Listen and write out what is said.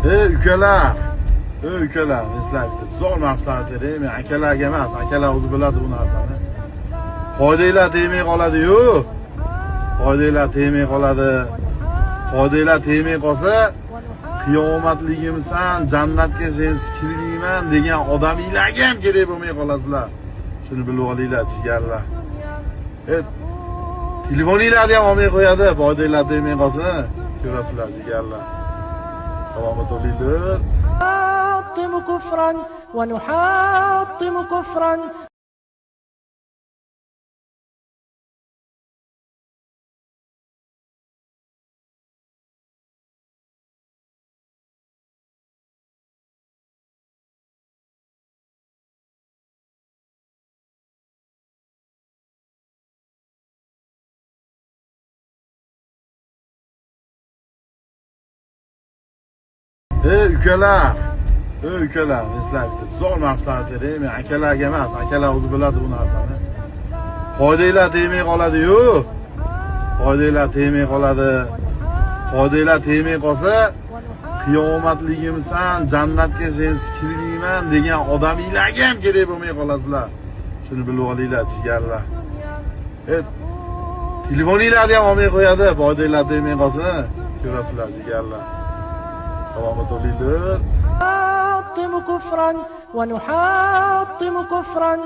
Ukalar, ukalar, sizlar zo'r maslahat bering. Men akalarga emas, akalar o'zi biladi bu narsani. Foydanglar tegmay qoladi-yu. Foydanglar tegmay qoladi. Foydanglar tegmay qolsa, qiyomatligimsan, jannatga sensiz kirmayman degan odaminglarga ham kerak bo'lmay qolasizlar. Shuni bilib olinglar, jigarlar. Telefoninglarni ham olmay qo'yadi, foydanglar tegmay qolsa, ko'rasizlar, jigarlar. Salomat bo'linglar. نحطم كفرا ونحطم كفرا Ukalar, ukalar, sizlar zo'r maslahat bering. Men akalarga emas, akalar o'zi biladi bu narsani. Foydanglar tegmay qoladi-yu. Foydanglar tegmay qoladi. Foydanglar tegmay qolsa, qiyomatligimsan, jannatga sensiz kirmayman degan odaminglarga ham kerak bo'lmay qolasizlar. Shuni bilib olinglar, jigarlar. Telefoninglarni ham olmay qo'yadi, foydanglar tegmay qolsa, ko'rasizlar, jigarlar. Salomat bo'linglar. نحطم كفرا ونحطم كفرا